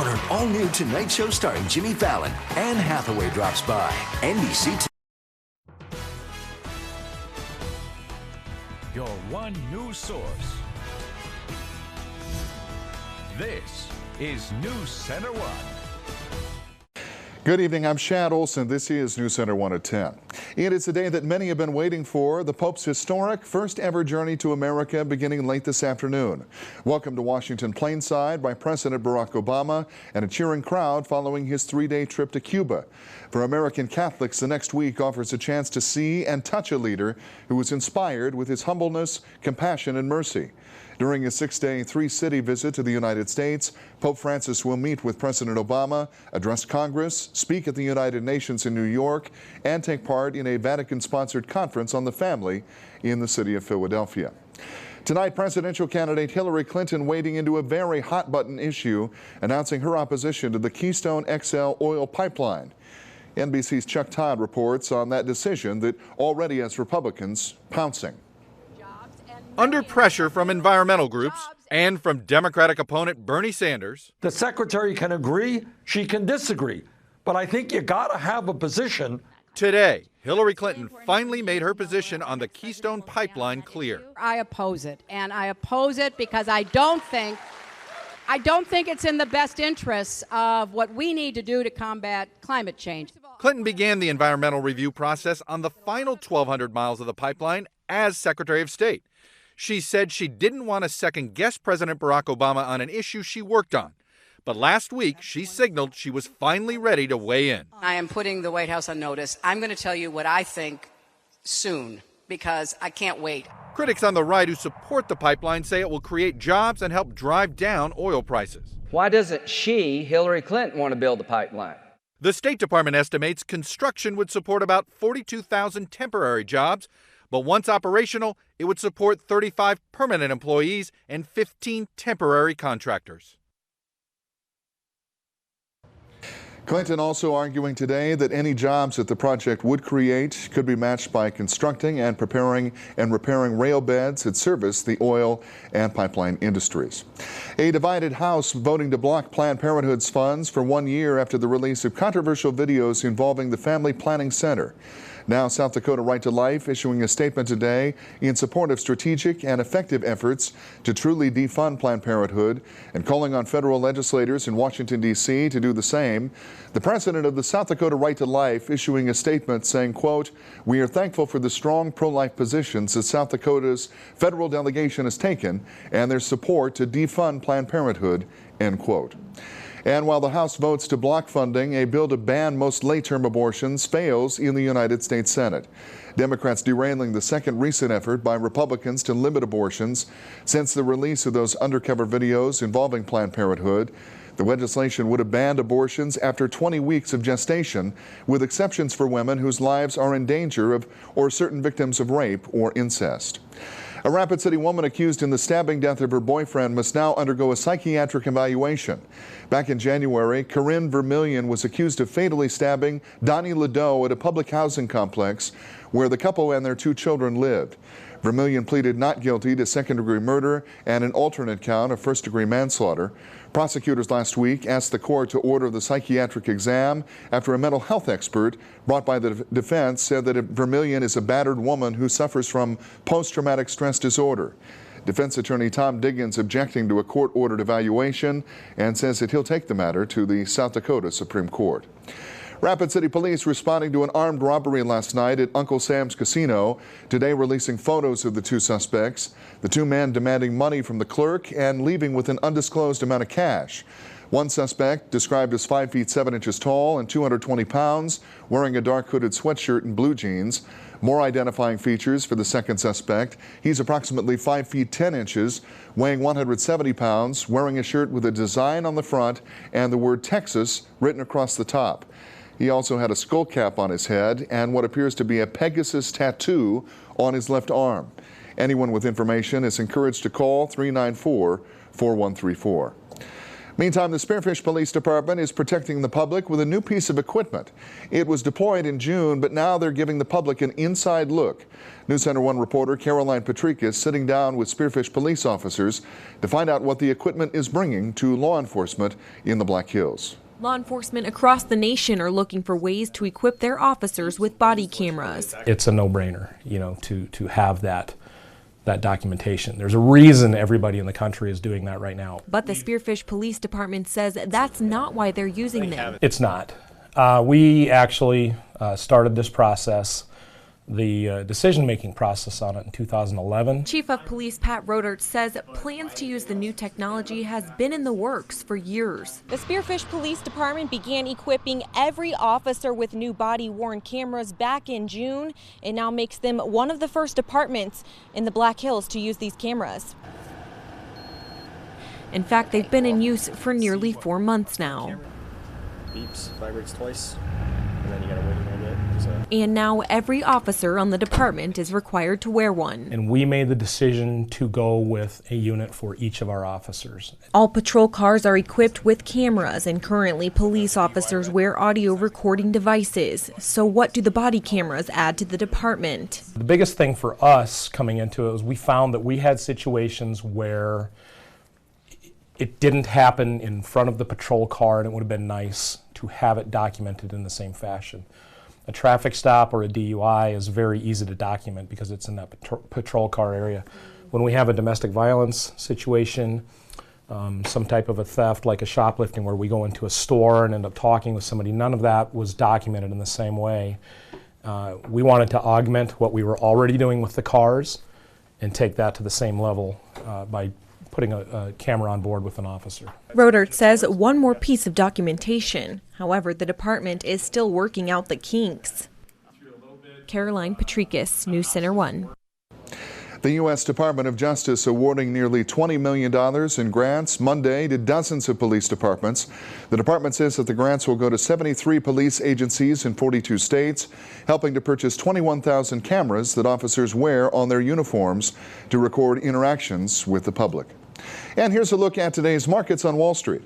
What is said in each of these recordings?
on an all-new Tonight Show starring Jimmy Fallon. Anne Hathaway drops by. NBC2. Your one news source. This is NewsCenter1. Good evening, I'm Shad Olson. This is NewsCenter1 at 10. It is a day that many have been waiting for, the Pope's historic first ever journey to America beginning late this afternoon. Welcome to Washington Plainside by President Barack Obama and a cheering crowd following his 3-day trip to Cuba. For American Catholics, the next week offers a chance to see and touch a leader who was inspired with his humbleness, compassion, and mercy. During his 6-day, 3-city visit to the United States, Pope Francis will meet with President Obama, address Congress, speak at the United Nations in New York, and take part in a Vatican-sponsored conference on the family in the city of Philadelphia. Tonight, presidential candidate Hillary Clinton wading into a very hot-button issue, announcing her opposition to the Keystone XL oil pipeline. NBC's Chuck Todd reports on that decision that already has Republicans pouncing. Under pressure from environmental groups and from Democratic opponent Bernie Sanders. The secretary can agree, she can disagree, but I think you gotta have a position. Today, Hillary Clinton finally made her position on the Keystone Pipeline clear. I oppose it, and I oppose it because I don't think it's in the best interests of what we need to do to combat climate change. Clinton began the environmental review process on the final 1,200 miles of the pipeline as Secretary of State. She said she didn't want to second-guess President Barack Obama on an issue she worked on. But last week, she signaled she was finally ready to weigh in. I am putting the White House on notice. I'm going to tell you what I think soon, because I can't wait. Critics on the right who support the pipeline say it will create jobs and help drive down oil prices. Why doesn't she, Hillary Clinton, want to build the pipeline? The State Department estimates construction would support about 42,000 temporary jobs, but once operational, it would support 35 permanent employees and 15 temporary contractors. Clinton also arguing today that any jobs that the project would create could be matched by constructing and preparing and repairing rail beds that service the oil and pipeline industries. A divided House voting to block Planned Parenthood's funds for 1 year after the release of controversial videos involving the Family Planning Center. Now, South Dakota Right to Life issuing a statement today in support of strategic and effective efforts to truly defund Planned Parenthood and calling on federal legislators in Washington, D.C. to do the same. The president of the South Dakota Right to Life issuing a statement saying, quote, "We are thankful for the strong pro-life positions that South Dakota's federal delegation has taken and their support to defund Planned Parenthood," end quote. And while the House votes to block funding, a bill to ban most late-term abortions fails in the United States Senate. Democrats derailing the second recent effort by Republicans to limit abortions since the release of those undercover videos involving Planned Parenthood. The legislation would have banned abortions after 20 weeks of gestation, with exceptions for women whose lives are in danger of or certain victims of rape or incest. A Rapid City woman accused in the stabbing death of her boyfriend must now undergo a psychiatric evaluation. Back in January, Corinne Vermillion was accused of fatally stabbing Donnie Ladeau at a public housing complex where the couple and their 2 children lived. Vermillion pleaded not guilty to second-degree murder and an alternate count of first-degree manslaughter. Prosecutors last week asked the court to order the psychiatric exam after a mental health expert brought by the defense said that Vermillion is a battered woman who suffers from post-traumatic stress disorder. Defense attorney Tom Diggins objecting to a court-ordered evaluation and says that he'll take the matter to the South Dakota Supreme Court. Rapid City Police responding to an armed robbery last night at Uncle Sam's Casino, today releasing photos of the 2 suspects, the 2 men demanding money from the clerk and leaving with an undisclosed amount of cash. One suspect, described as 5 feet 7 inches tall and 220 pounds, wearing a dark hooded sweatshirt and blue jeans. More identifying features for the second suspect. He's approximately 5 feet 10 inches, weighing 170 pounds, wearing a shirt with a design on the front and the word Texas written across the top. He also had a skull cap on his head and what appears to be a Pegasus tattoo on his left arm. Anyone with information is encouraged to call 394-4134. Meantime, the Spearfish Police Department is protecting the public with a new piece of equipment. It was deployed in June, but now they're giving the public an inside look. NewsCenter1 reporter Caroline Patrick is sitting down with Spearfish police officers to find out what the equipment is bringing to law enforcement in the Black Hills. Law enforcement across the nation are looking for ways to equip their officers with body cameras. It's a no-brainer, to have that documentation. There's a reason everybody in the country is doing that right now. But the Spearfish Police Department says that's not why they're using them. It's not. We actually started this process, the decision-making process on it in 2011. Chief of Police Pat Rodert says plans to use the new technology has been in the works for years. The Spearfish Police Department began equipping every officer with new body-worn cameras back in June. It now makes them one of the first departments in the Black Hills to use these cameras. In fact, they've been in use for nearly 4 months now. Beeps, vibrates twice, and then you gotta wait a little bit. And now every officer on the department is required to wear one. And we made the decision to go with a unit for each of our officers. All patrol cars are equipped with cameras, and currently police officers wear audio recording devices. So what do the body cameras add to the department? The biggest thing for us coming into it was we found that we had situations where it didn't happen in front of the patrol car, and it would have been nice to have it documented in the same fashion. A traffic stop or a DUI is very easy to document because it's in that patrol car area. When we have a domestic violence situation, some type of a theft like a shoplifting where we go into a store and end up talking with somebody, none of that was documented in the same way. We wanted to augment what we were already doing with the cars and take that to the same level by putting a camera on board with an officer. Rodert says one more piece of documentation. However, the department is still working out the kinks. Caroline Patricus, NewsCenter1. The U.S. Department of Justice awarding nearly $20 million in grants Monday to dozens of police departments. The department says that the grants will go to 73 police agencies in 42 states, helping to purchase 21,000 cameras that officers wear on their uniforms to record interactions with the public. And here's a look at today's markets on Wall Street.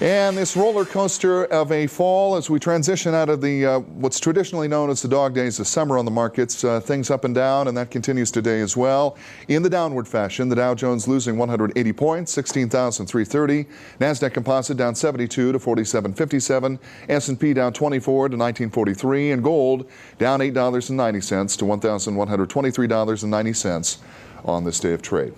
And this roller coaster of a fall as we transition out of the what's traditionally known as the dog days of summer on the markets, things up and down, and that continues today as well. In the downward fashion, the Dow Jones losing 180 points, 16,330. NASDAQ Composite down 72 to 47.57. S&P down 24 to 1943. And gold down $8.90 to $1,123.90 on this day of trade.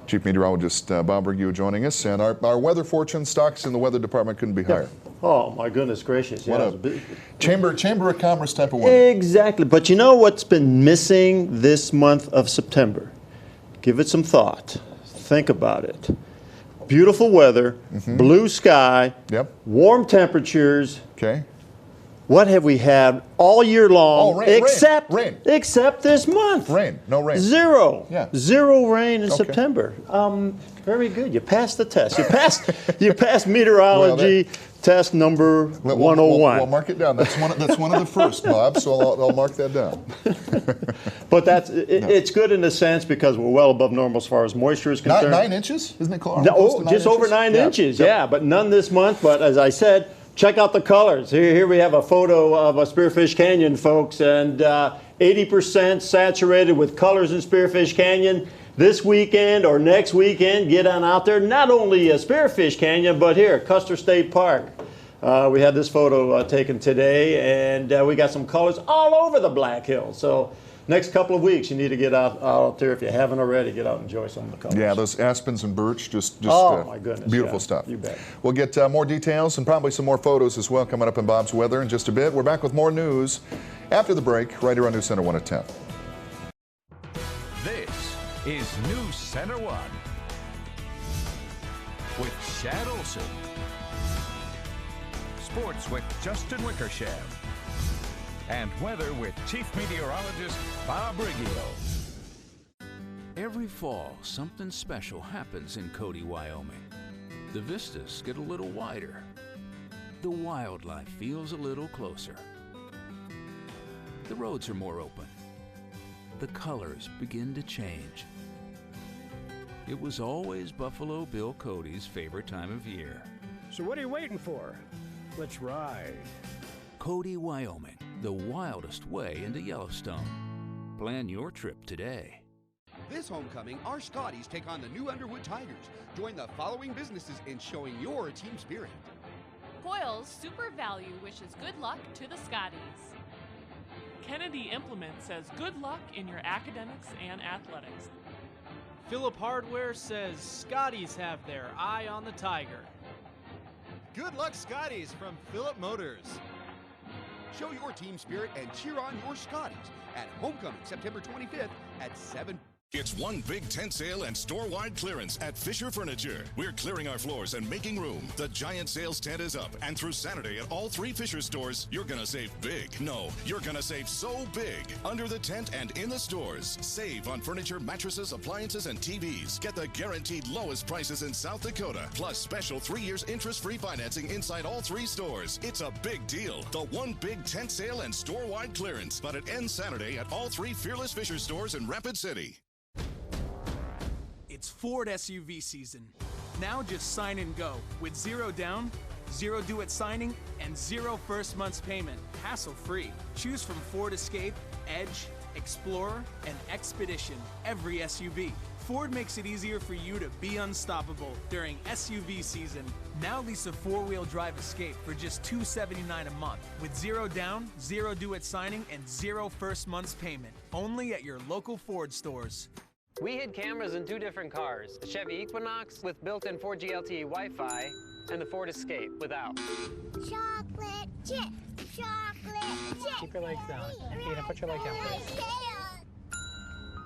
Chief Meteorologist Bob Bergue joining us, and our weather fortune stocks in the weather department couldn't be higher. Oh my goodness gracious! What a Chamber of Commerce type of weather. Exactly, but you know what's been missing this month of September? Give it some thought. Think about it. Beautiful weather, blue sky, warm temperatures. Okay. What have we had all year long? Oh, rain, except rain. Except this month. Rain. No rain. Zero. Yeah. Zero rain in September. Very good. You passed the test. You passed meteorology test number 101. We'll mark it down. That's one of the first, Bob. So I'll mark that down. But it's good in a sense because we're well above normal as far as moisture is concerned. 9 inches, isn't it, Clark? No, just over 9 inches. Yeah, but none this month. But as I said, check out the colors. Here we have a photo of a Spearfish Canyon, folks, and 80% saturated with colors in Spearfish Canyon. This weekend or next weekend, get on out there. Not only Spearfish Canyon, but here, Custer State Park. We had this photo taken today, and we got some colors all over the Black Hills. So next couple of weeks, you need to get out there. If you haven't already, get out and enjoy some of the colors. Yeah, those aspens and birch, just oh my goodness, beautiful stuff. You bet. We'll get more details and probably some more photos as well coming up in Bob's Weather in just a bit. We're back with more news after the break, right here on NewsCenter1 at 10. This is NewsCenter1 with Shad Olson. Sports with Justin Wickersham. And weather with Chief Meteorologist Bob Bergue. Every fall, something special happens in Cody, Wyoming. The vistas get a little wider. The wildlife feels a little closer. The roads are more open. The colors begin to change. It was always Buffalo Bill Cody's favorite time of year. So what are you waiting for? Let's ride. Cody, Wyoming, the wildest way into Yellowstone. Plan your trip today. This homecoming, our Scotties take on the New Underwood Tigers. Join the following businesses in showing your team spirit. Hoyle's Super Value wishes good luck to the Scotties. Kennedy Implement says good luck in your academics and athletics. Phillip Hardware says Scotties have their eye on the Tiger. Good luck, Scotties, from Phillip Motors. Show your team spirit and cheer on your Scotties at homecoming September 25th at 7. It's one big tent sale and store-wide clearance at Fisher Furniture. We're clearing our floors and making room. The giant sales tent is up, and through Saturday at all 3 Fisher stores, you're gonna save big. No, you're gonna save so big. Under the tent and in the stores. Save on furniture, mattresses, appliances, and TVs. Get the guaranteed lowest prices in South Dakota, plus special 3 years interest-free financing inside all 3 stores. It's a big deal. The one big tent sale and store-wide clearance, but it ends Saturday at all 3 Fearless Fisher stores in Rapid City. It's Ford SUV season. Now just sign and go with 0 down, 0 due at signing, and 0 first month's payment, hassle-free. Choose from Ford Escape, Edge, Explorer, and Expedition, every SUV. Ford makes it easier for you to be unstoppable during SUV season. Now lease a 4-wheel drive Escape for just $279 a month with 0 down, 0 due at signing, and 0 first month's payment. Only at your local Ford stores. We hid cameras in 2 different cars, the Chevy Equinox with built-in 4G LTE Wi-Fi and the Ford Escape without. Chocolate chip, chocolate chip. Keep your legs down. Tina, put your leg down, please.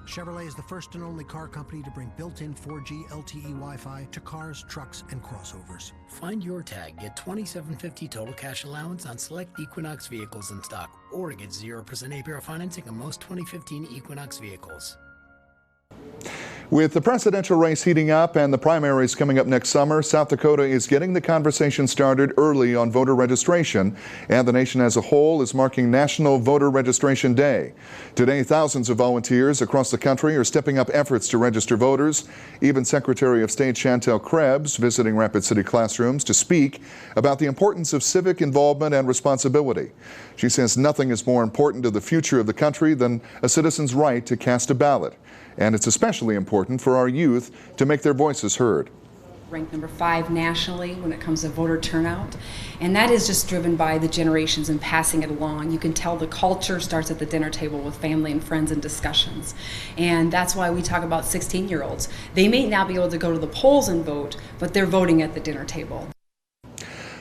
Chevrolet is the first and only car company to bring built-in 4G LTE Wi-Fi to cars, trucks, and crossovers. Find your tag, get $2,750 total cash allowance on select Equinox vehicles in stock, or get 0% APR financing on most 2015 Equinox vehicles. With the presidential race heating up and the primaries coming up next summer, South Dakota is getting the conversation started early on voter registration, and the nation as a whole is marking National Voter Registration Day. Today, thousands of volunteers across the country are stepping up efforts to register voters. Even Secretary of State Chantel Krebs visiting Rapid City classrooms to speak about the importance of civic involvement and responsibility. She says nothing is more important to the future of the country than a citizen's right to cast a ballot. And it's especially important for our youth to make their voices heard. Ranked number 5 nationally when it comes to voter turnout. And that is just driven by the generations and passing it along. You can tell the culture starts at the dinner table with family and friends and discussions. And that's why we talk about 16-year-olds. They may not be able to go to the polls and vote, but they're voting at the dinner table.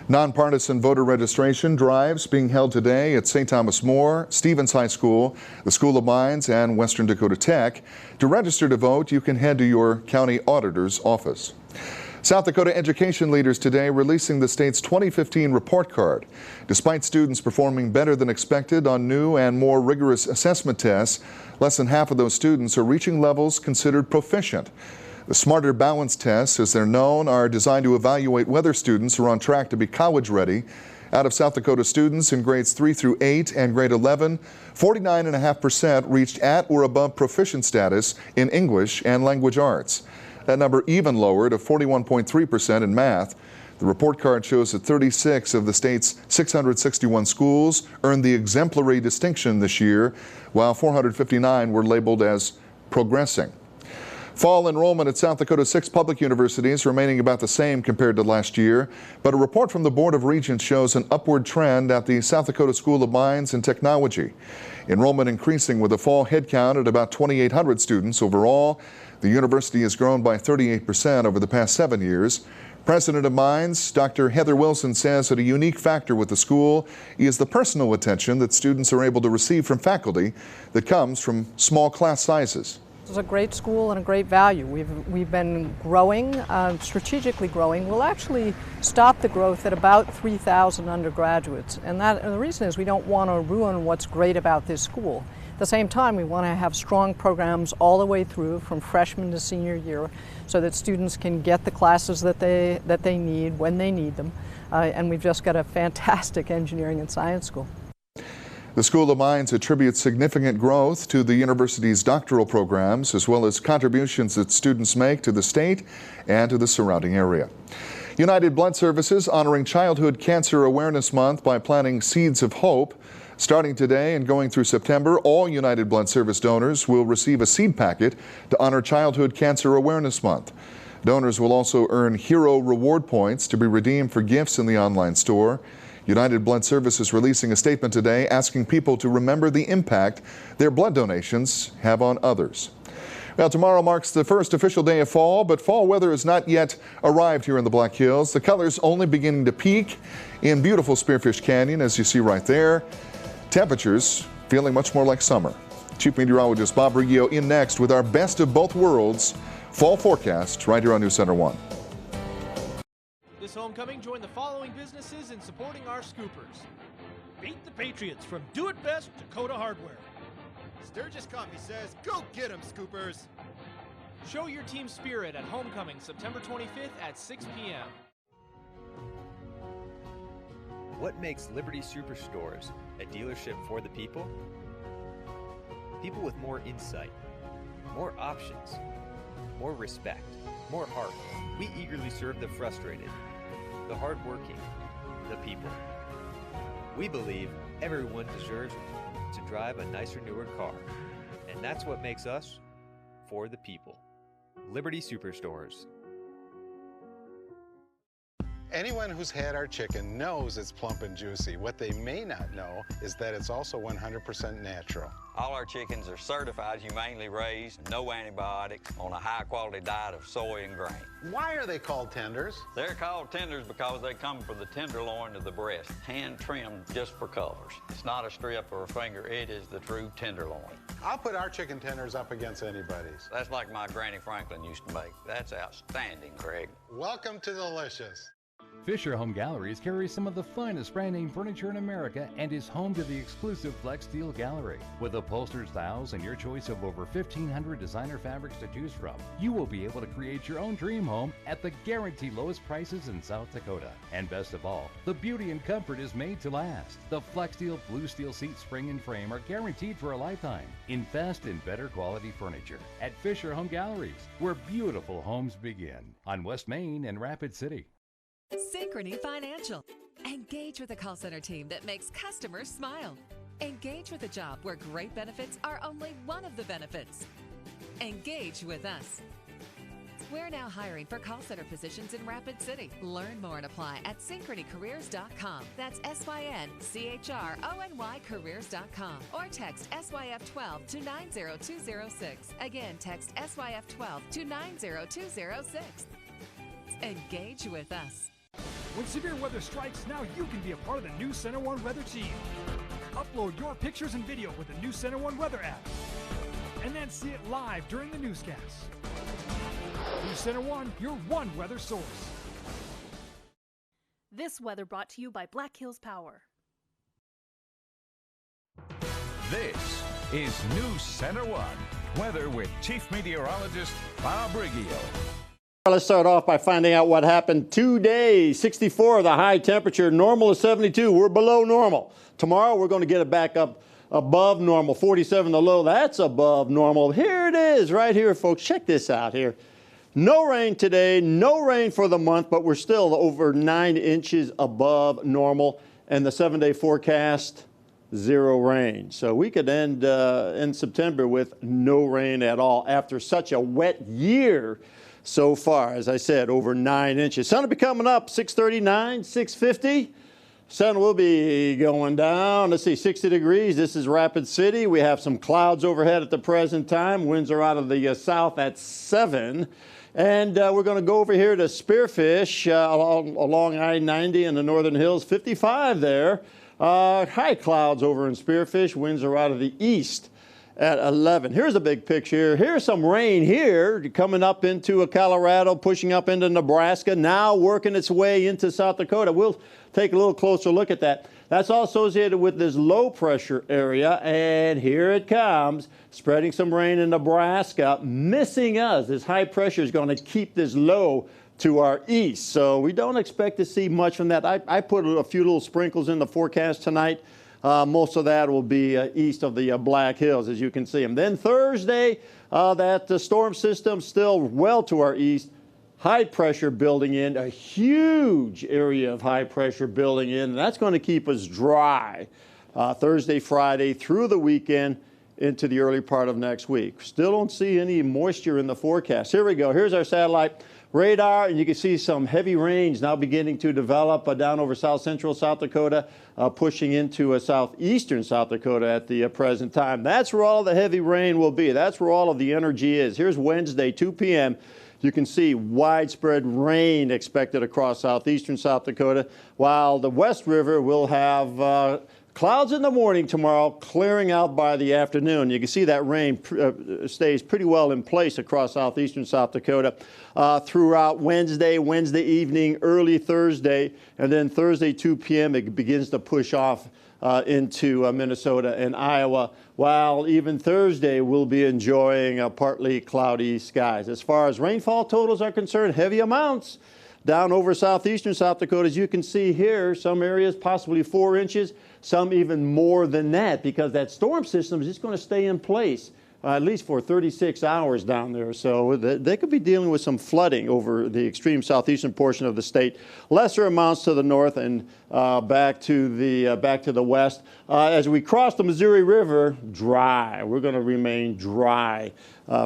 Nonpartisan voter registration drives being held today at St. Thomas More, Stevens High School, the School of Mines, and Western Dakota Tech. To register to vote, you can head to your county auditor's office. South Dakota education leaders today releasing the state's 2015 report card. Despite students performing better than expected on new and more rigorous assessment tests, less than half of those students are reaching levels considered proficient. The Smarter Balance tests, as they're known, are designed to evaluate whether students are on track to be college ready. Out of South Dakota students in grades 3 through 8 and grade 11, 49.5% reached at or above proficient status in English and language arts. That number even lower to 41.3% in math. The report card shows that 36 of the state's 661 schools earned the exemplary distinction this year, while 459 were labeled as progressing. Fall enrollment at South Dakota's 6 public universities remaining about the same compared to last year, but a report from the Board of Regents shows an upward trend at the South Dakota School of Mines and Technology. Enrollment increasing with a fall headcount at about 2,800 students overall. The university has grown by 38% over the past 7 years. President of Mines, Dr. Heather Wilson, says that a unique factor with the school is the personal attention that students are able to receive from faculty that comes from small class sizes. It's a great school and a great value. We've been growing, strategically growing. We'll actually stop the growth at about 3,000 undergraduates. And the reason is we don't want to ruin what's great about this school. At the same time, we want to have strong programs all the way through from freshman to senior year so that students can get the classes that they need when they need them. And we've just got a fantastic engineering and science school. The School of Mines attributes significant growth to the university's doctoral programs, as well as contributions that students make to the state and to the surrounding area. United Blood Services honoring Childhood Cancer Awareness Month by planting seeds of hope. Starting today and going through September, all United Blood Service donors will receive a seed packet to honor Childhood Cancer Awareness Month. Donors will also earn hero reward points to be redeemed for gifts in the online store. United Blood Service is releasing a statement today asking people to remember the impact their blood donations have on others. Well, tomorrow marks the first official day of fall, but fall weather has not yet arrived here in the Black Hills. The colors only beginning to peak in beautiful Spearfish Canyon, as you see right there. Temperatures feeling much more like summer. Chief Meteorologist Bob Riggio in next with our best of both worlds fall forecast right here on NewsCenter1. This homecoming, join the following businesses in supporting our scoopers. Beat the Patriots from Do It Best Dakota Hardware. Sturgis Coffee says, go get 'em, scoopers. Show your team spirit at homecoming September 25th at 6 p.m. What makes Liberty Superstores a dealership for the people? People with more insight, more options, more respect, more heart. We eagerly serve the frustrated, the hardworking, the people. We believe everyone deserves to drive a nicer, newer car, and that's what makes us for the people. Liberty Superstores. Anyone who's had our chicken knows it's plump and juicy. What they may not know is that it's also 100% natural. All our chickens are certified, humanely raised, no antibiotics, on a high-quality diet of soy and grain. Why are they called tenders? They're called tenders because they come from the tenderloin of the breast, hand-trimmed just for colors. It's not a strip or a finger, it is the true tenderloin. I'll put our chicken tenders up against anybody's. That's like my Granny Franklin used to make. That's outstanding, Craig. Welcome to Delicious. Fisher Home Galleries carries some of the finest brand name furniture in America and is home to the exclusive Flex Steel Gallery. With upholstered styles and your choice of over 1,500 designer fabrics to choose from, you will be able to create your own dream home at the guaranteed lowest prices in South Dakota. And best of all, the beauty and comfort is made to last. The Flex Steel Blue Steel seat spring and frame are guaranteed for a lifetime. Invest in better quality furniture at Fisher Home Galleries, where beautiful homes begin. On West Main and Rapid City. Synchrony Financial. Engage with a call center team that makes customers smile. Engage with a job where great benefits are only one of the benefits. Engage with us. We're now hiring for call center positions in Rapid City. Learn more and apply at synchronycareers.com. That's SYNCHRONY careers.com. Or text SYF12 to 90206. Again, text SYF12 to 90206. Engage with us. When severe weather strikes, now you can be a part of the NewsCenter1 weather team. Upload your pictures and video with the NewsCenter1 weather app, and then see it live during the newscasts. NewsCenter1, your one weather source. This weather brought to you by Black Hills Power. This is NewsCenter1 weather with Chief Meteorologist Bob Riggio. Let's start off by finding out what happened today. 64 the high temperature, normal is 72. We're below normal. Tomorrow we're going to get it back up above normal. 47 the low, that's above normal. Here it is right here, folks. Check this out here. No rain today, no rain for the month, but we're still over 9 inches above normal. And the 7-day forecast, 0 rain. So we could end in September with no rain at all after such a wet year. So far, as I said, over 9 inches. Sun will be coming up 6:39, 6:50. Sun will be going down. Let's see, 60 degrees. This is Rapid City. We have some clouds overhead at the present time. Winds are out of the south at 7. And we're going to go over here to Spearfish along I-90 in the northern hills. 55 there. High clouds over in Spearfish. Winds are out of the east at 11. Here's a big picture. Here's some rain here coming up into Colorado, pushing up into Nebraska, now working its way into South Dakota. We'll take a little closer look at that. That's all associated with this low pressure area, and here it comes, spreading some rain in Nebraska, missing us. This high pressure is going to keep this low to our east, so we don't expect to see much from that. I put a few little sprinkles in the forecast tonight. Most of that will be east of the Black Hills, as you can see them. Then Thursday, that storm system still well to our east. High pressure building in, a huge area of high pressure building in, and that's going to keep us dry Thursday, Friday, through the weekend into the early part of next week. Still don't see any moisture in the forecast. Here we go. Here's our satellite radar, and you can see some heavy rains now beginning to develop down over south central South Dakota, pushing into southeastern South Dakota at the present time. That's where all the heavy rain will be. That's where all of the energy is. Here's Wednesday, 2 p.m. You can see widespread rain expected across southeastern South Dakota, while the West River will have clouds in the morning tomorrow, clearing out by the afternoon. You can see that rain stays pretty well in place across southeastern South Dakota throughout Wednesday evening, early Thursday, and then Thursday 2 p.m. it begins to push off into Minnesota and Iowa, while even Thursday we'll be enjoying partly cloudy skies. As far as rainfall totals are concerned, heavy amounts down over southeastern South Dakota. As you can see here, some areas possibly 4 inches, some even more than that, because that storm system is just going to stay in place at least for 36 hours down there. So they could be dealing with some flooding over the extreme southeastern portion of the state. Lesser amounts to the north and back to the west. As we cross the Missouri River, dry. We're going to remain dry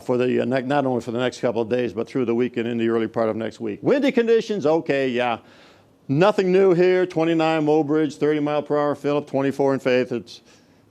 for the not only for the next couple of days, but through the weekend in the early part of next week. Windy conditions, okay, yeah. Nothing new here. 29 Mobridge, 30 mile per hour Phillip, 24 in Faith. It's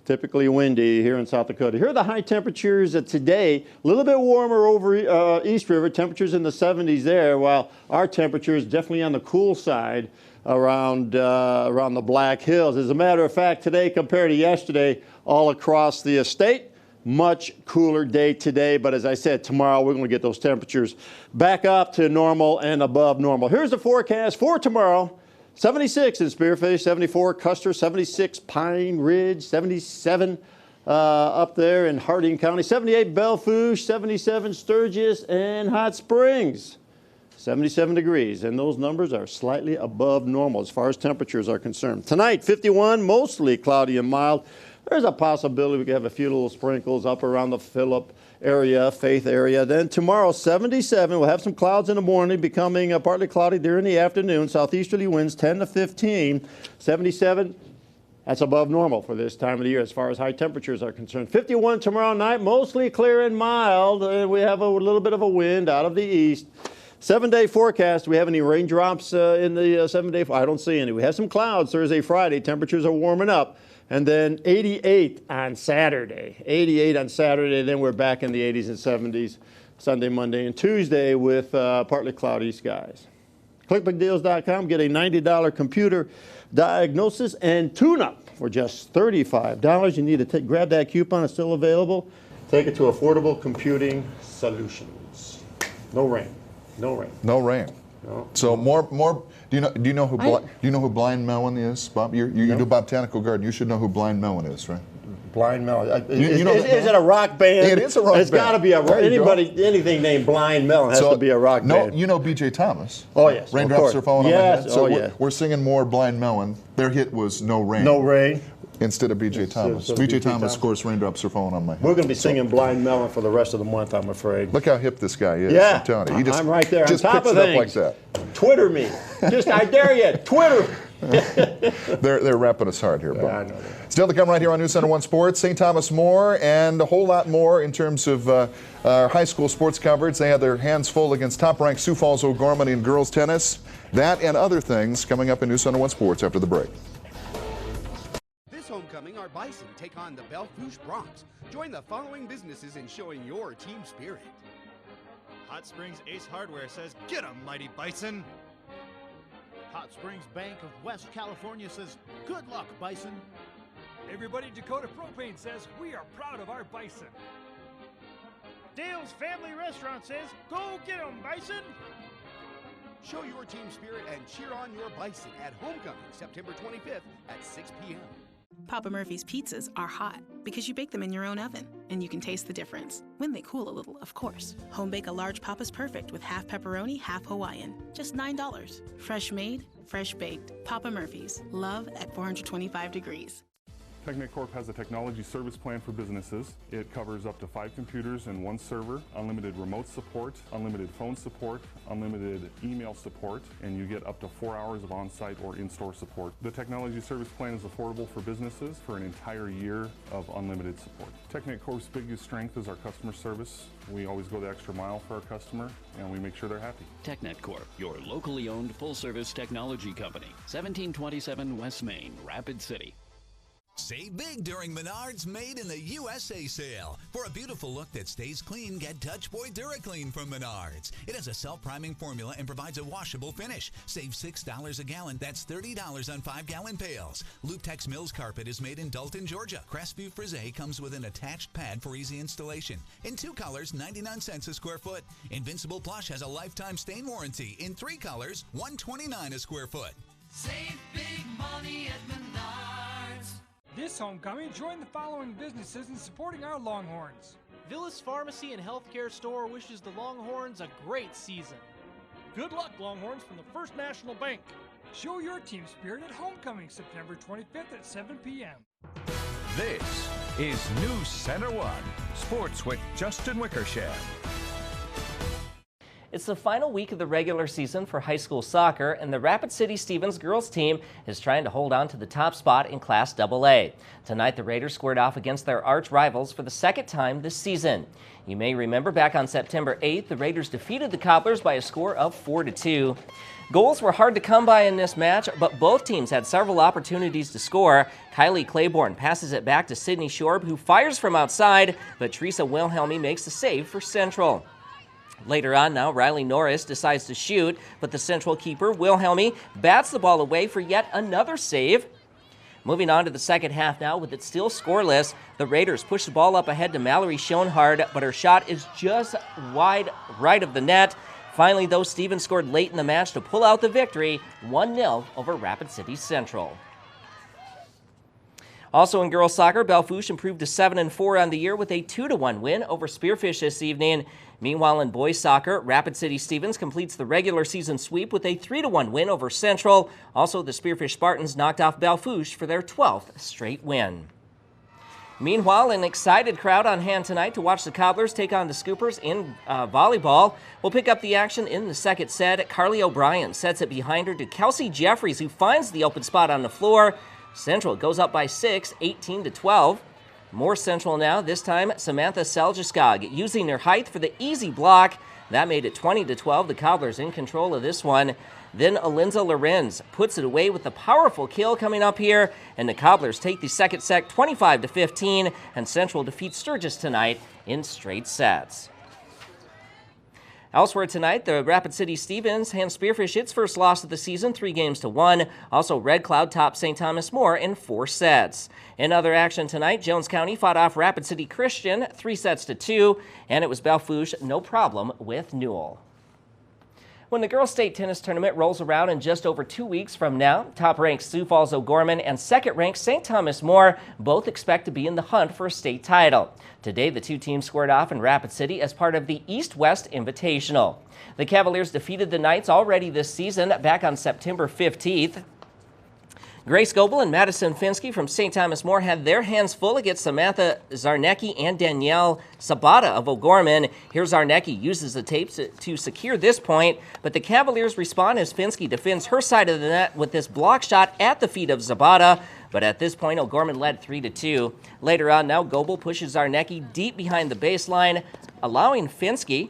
typically windy here in South Dakota. Here are the high temperatures today. A little bit warmer over East River. Temperatures in the 70s there, while our temperature is definitely on the cool side around the Black Hills. As a matter of fact, today compared to yesterday, all across the state, much cooler day today. But as I said, tomorrow we're going to get those temperatures back up to normal and above normal. Here's the forecast for tomorrow. 76 in Spearfish, 74 Custer, 76 Pine Ridge, 77 up there in Harding County, 78 Belfouche, 77 Sturgis, and Hot Springs. 77 degrees, and those numbers are slightly above normal as far as temperatures are concerned. Tonight, 51, mostly cloudy and mild. There's a possibility we could have a few little sprinkles up around the Phillip area, Faith area. Then tomorrow, 77. We'll have some clouds in the morning, becoming partly cloudy during the afternoon. Southeasterly winds 10 to 15. 77, that's above normal for this time of the year as far as high temperatures are concerned. 51 tomorrow night, mostly clear and mild. We have a little bit of a wind out of the east. 7-day forecast. Do we have any raindrops in the 7-day? I don't see any. We have some clouds Thursday, Friday. Temperatures are warming up. And then 88 on Saturday. 88 on Saturday. Then we're back in the 80s and 70s Sunday, Monday, and Tuesday with partly cloudy skies. ClickBigDeals.com. Get a $90 computer diagnosis and tune-up for just $35. You need to grab that coupon. It's still available. Take it to Affordable Computing Solutions. No rain. No rain. No rain. No. So more. Do you know who Blind Melon is, Bob? You do Botanical Garden. You should know who Blind Melon is, right? Blind Melon. Is it a rock band? It is a rock band. It's got to be anything named Blind Melon has to be a rock band. You know B.J. Thomas. Oh yes. Raindrops are falling on my head. So yeah. we're singing more Blind Melon. Their hit was No Rain. No Rain. Instead of B.J. Thomas. B.J. Thomas, of course, Raindrops are falling on my head. We're going to be singing Blind Melon for the rest of the month, I'm afraid. Look how hip this guy is. Yeah, I'm telling you. I'm right there. Just on top picks of it things. up like that. Twitter me. I dare you. Twitter. They're wrapping us hard here, Bob. Yeah, I know that. Still to come right here on NewsCenter1 Sports, St. Thomas more and a whole lot more in terms of our high school sports coverage. They had their hands full against top-ranked Sioux Falls O'Gorman in girls tennis. That and other things coming up in NewsCenter1 Sports after the break. This homecoming, our Bison take on the Belfouche Broncs. Join the following businesses in showing your team spirit. Hot Springs Ace Hardware says, "Get 'em, mighty Bison." Hot Springs Bank of West California says, "Good luck, Bison." Everybody Dakota Propane says, "We are proud of our Bison." Dale's Family Restaurant says, "Go get 'em, Bison." Show your team spirit and cheer on your Bison at homecoming September 25th at 6 p.m. Papa Murphy's pizzas are hot because you bake them in your own oven, and you can taste the difference. When they cool a little, of course. Home bake a large Papa's Perfect with half pepperoni, half Hawaiian. Just $9. Fresh made, fresh baked. Papa Murphy's. Love at 425 degrees. TechNetCorp has a technology service plan for businesses. It covers up to 5 computers and 1 server, unlimited remote support, unlimited phone support, unlimited email support, and you get up to 4 hours of on-site or in-store support. The technology service plan is affordable for businesses for an entire year of unlimited support. TechNetCorp's biggest strength is our customer service. We always go the extra mile for our customer, and we make sure they're happy. TechNetCorp, your locally owned full-service technology company. 1727 West Main, Rapid City. Save big during Menards Made in the USA sale. For a beautiful look that stays clean, get Touch Boy DuraClean from Menards. It has a self-priming formula and provides a washable finish. Save $6 a gallon. That's $30 on 5-gallon pails. Lutex Mills Carpet is made in Dalton, Georgia. Crestview Frisee comes with an attached pad for easy installation. In 2 colors, 99 cents a square foot. Invincible Plush has a lifetime stain warranty. In 3 colors, $129 a square foot. Save big money at Menards. This homecoming, join the following businesses in supporting our Longhorns. Villas Pharmacy and Healthcare Store wishes the Longhorns a great season. Good luck, Longhorns, from the First National Bank. Show your team spirit at homecoming September 25th at 7 p.m. This is NewsCenter1 Sports with Justin Wickersham. It's the final week of the regular season for high school soccer, and the Rapid City Stevens girls team is trying to hold on to the top spot in Class AA. Tonight, the Raiders squared off against their arch rivals for the second time this season. You may remember back on September 8th, the Raiders defeated the Cobblers by a score of 4-2. Goals were hard to come by in this match, but both teams had several opportunities to score. Kylie Claiborne passes it back to Sydney Shorb, who fires from outside, but Teresa Wilhelmi makes the save for Central. Later on now, Riley Norris decides to shoot, but the Central keeper, Wilhelmi, bats the ball away for yet another save. Moving on to the second half now, with it still scoreless, the Raiders push the ball up ahead to Mallory Schoenhard, but her shot is just wide right of the net. Finally, though, Stevens scored late in the match to pull out the victory, 1-0 over Rapid City Central. Also in girls soccer, Belfouche improved to 7-4 on the year with a 2-1 win over Spearfish this evening. Meanwhile, in boys soccer, Rapid City Stevens completes the regular season sweep with a 3-1 win over Central. Also, the Spearfish Spartans knocked off Belfouche for their 12th straight win. Meanwhile, an excited crowd on hand tonight to watch the Cobblers take on the Scoopers in volleyball. We'll pick up the action in the second set. Carly O'Brien sets it behind her to Kelsey Jeffries, who finds the open spot on the floor. Central goes up by 6, 18-12. More Central now, this time Samantha Seljaskog using their height for the easy block. That made it 20-12. The Cobblers in control of this one. Then Alinza Lorenz puts it away with a powerful kill coming up here, and the Cobblers take the second set 25-15, and Central defeats Sturgis tonight in straight sets. Elsewhere tonight, the Rapid City Stevens hands Spearfish its first loss of the season, 3-1. Also, Red Cloud topped St. Thomas More in 4 sets. In other action tonight, Jones County fought off Rapid City Christian 3-2, and it was Belfouche no problem with Newell. When the girls' state tennis tournament rolls around in just over 2 weeks from now, top-ranked Sioux Falls O'Gorman and second-ranked St. Thomas More both expect to be in the hunt for a state title. Today, the two teams squared off in Rapid City as part of the East-West Invitational. The Cavaliers defeated the Knights already this season, back on September 15th. Grace Goebel and Madison Finsky from St. Thomas More had their hands full against Samantha Zarnecki and Danielle Sabata of O'Gorman. Here Zarnecki uses the tape to secure this point, but the Cavaliers respond as Finsky defends her side of the net with this block shot at the feet of Zabata. But at this point, O'Gorman led 3-2. Later on now, Goebel pushes Zarnecki deep behind the baseline, allowing Finsky.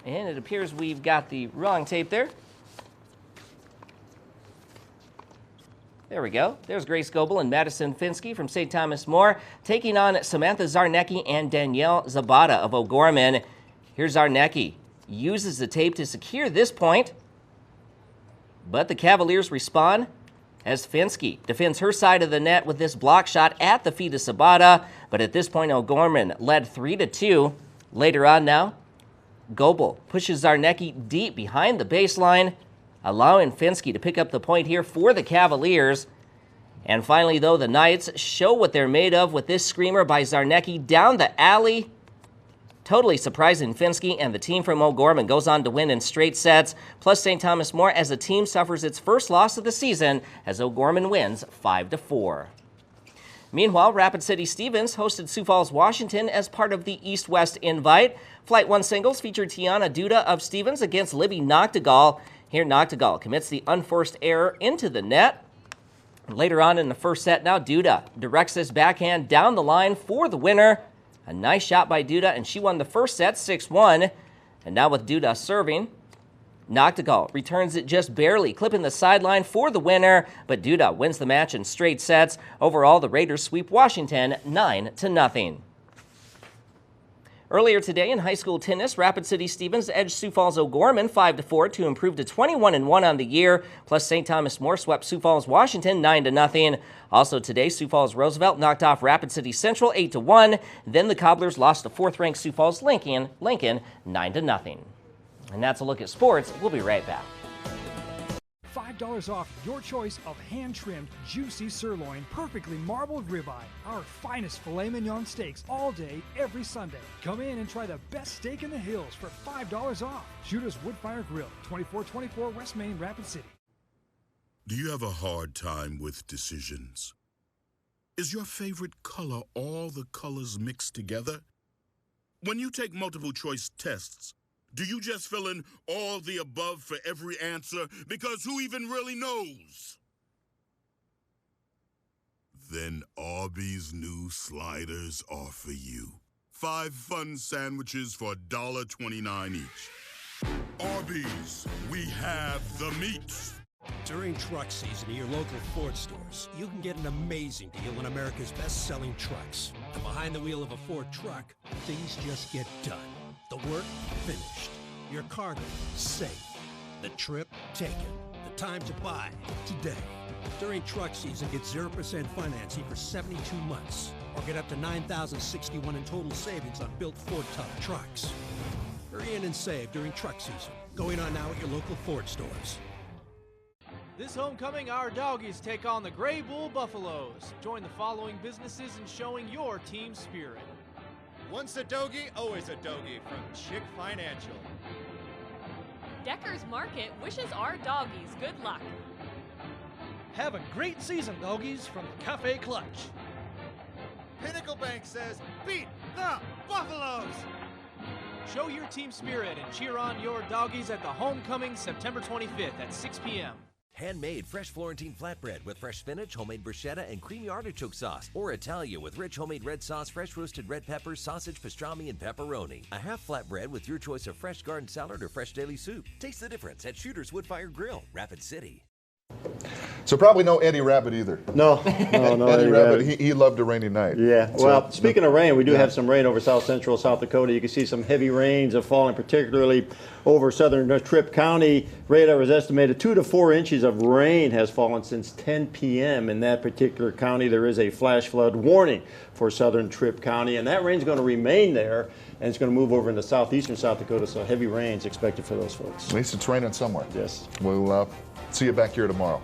And it appears we've got the wrong tape there. There we go. There's Grace Goebel and Madison Finsky from St. Thomas More taking on Samantha Zarnecki and Danielle Zabata of O'Gorman. Here's Zarnecki. Uses the tape to secure this point, but the Cavaliers respond as Finsky defends her side of the net with this block shot at the feet of Sabata. But at this point, O'Gorman led 3-2. Later on now, Goebel pushes Zarnecki deep behind the baseline, allowing Finsky to pick up the point here for the Cavaliers. And finally, though, the Knights show what they're made of with this screamer by Zarnecki down the alley. totally surprising Finsky and the team from O'Gorman goes on to win in straight sets, plus St. Thomas More as the team suffers its first loss of the season as O'Gorman wins 5-4. Meanwhile, Rapid City Stevens hosted Sioux Falls, Washington as part of the East-West Invite. Flight 1 singles featured Tiana Duda of Stevens against Libby Noctegal. Here, Noctegal commits the unforced error into the net. Later on in the first set now, Duda directs this backhand down the line for the winner. A nice shot by Duda, and she won the first set 6-1. And now with Duda serving, Noctegal returns it just barely, clipping the sideline for the winner, but Duda wins the match in straight sets. Overall, the Raiders sweep Washington 9-0. Earlier today in high school tennis, Rapid City Stevens edged Sioux Falls O'Gorman 5-4 to improve to 21-1 on the year. Plus, St. Thomas More swept Sioux Falls Washington 9-0. Also today, Sioux Falls Roosevelt knocked off Rapid City Central 8-1. Then the Cobblers lost to 4th-ranked Sioux Falls Lincoln 9-0. And that's a look at sports. We'll be right back. $5 off your choice of hand-trimmed, juicy sirloin, perfectly marbled ribeye. Our finest filet mignon steaks all day, every Sunday. Come in and try the best steak in the hills for $5 off. Shooter's Woodfire Grill, 2424 West Main, Rapid City. Do you have a hard time with decisions? Is your favorite color all the colors mixed together? When you take multiple choice tests, do you just fill in all the above for every answer? Because who even really knows? Then Arby's new sliders are for you. 5 fun sandwiches for $1.29 each. Arby's, we have the meats. During truck season at your local Ford stores, you can get an amazing deal on America's best-selling trucks. And behind the wheel of a Ford truck, things just get done. The work finished. Your cargo safe. The trip taken. The time to buy today. During truck season, get 0% financing for 72 months. Or get up to $9,061 in total savings on built Ford Tough trucks. Hurry in and save during truck season. Going on now at your local Ford stores. This homecoming, our doggies take on the Gray Bull Buffaloes. Join the following businesses in showing your team spirit. Once a doggie, always a doggie from Chick Financial. Decker's Market wishes our doggies good luck. Have a great season, doggies, from the Cafe Clutch. Pinnacle Bank says, beat the Buffaloes! Show your team spirit and cheer on your doggies at the homecoming September 25th at 6 p.m. Handmade fresh Florentine flatbread with fresh spinach, homemade bruschetta, and creamy artichoke sauce. Or Italia with rich homemade red sauce, fresh roasted red peppers, sausage, pastrami, and pepperoni. A half flatbread with your choice of fresh garden salad or fresh daily soup. Taste the difference at Shooter's Woodfire Grill, Rapid City. So probably no Eddie Rabbit either. No, Eddie Rabbit. He loved a rainy night. Yeah. So, well, speaking of rain, we do have some rain over south central South Dakota. You can see some heavy rains have fallen, particularly over southern Tripp County. Radar has estimated 2 to 4 inches of rain has fallen since 10 p.m. in that particular county. There is a flash flood warning for southern Tripp County, and that rain's going to remain there, and it's going to move over into southeastern South Dakota. So heavy rains expected for those folks. At least it's raining somewhere. Yes. We'll see you back here tomorrow.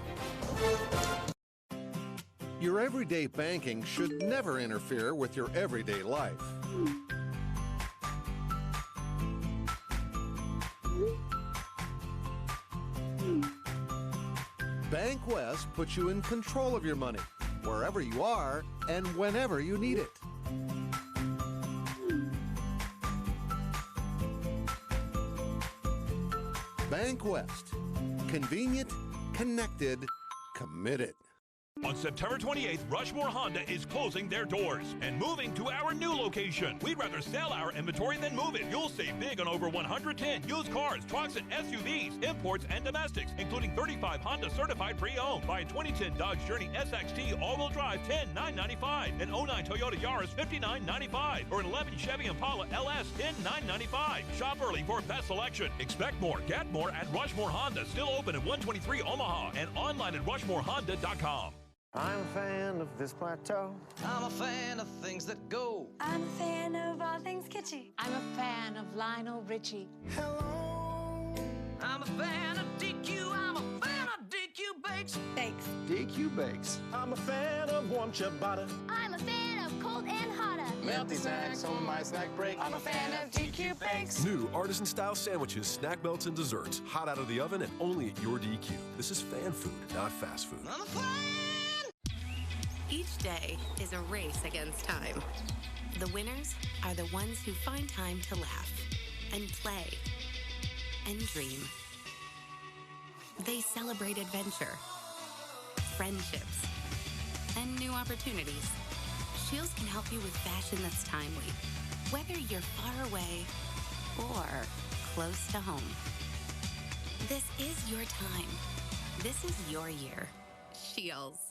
Your everyday banking should never interfere with your everyday life. Bank West puts you in control of your money, wherever you are and whenever you need it. Bank West. Convenient, connected, committed. On September 28th, Rushmore Honda is closing their doors and moving to our new location. We'd rather sell our inventory than move it. You'll save big on over 110 used cars, trucks, and SUVs, imports, and domestics, including 35 Honda certified pre-owned. Buy a 2010 Dodge Journey SXT all-wheel drive $10,995, an 09 Toyota Yaris $59,995, or an 11 Chevy Impala LS $10,995. Shop early for best selection. Expect more, get more at Rushmore Honda. Still open at 123 Omaha and online at rushmorehonda.com. I'm a fan of this plateau. I'm a fan of things that go. I'm a fan of all things kitschy. I'm a fan of Lionel Richie. Hello. I'm a fan of DQ. I'm a fan of DQ Bakes. Bakes. DQ Bakes. I'm a fan of warm ciabatta. I'm a fan of cold and hotta. Melty snacks on my snack break. I'm a fan of DQ Bakes. New artisan-style sandwiches, snack melts, and desserts. Hot out of the oven and only at your DQ. This is fan food, not fast food. Each day is a race against time. The winners are the ones who find time to laugh and play and dream. They celebrate adventure, friendships, and new opportunities. Scheels can help you with fashion that's timely, whether you're far away or close to home. This is your time. This is your year. Scheels.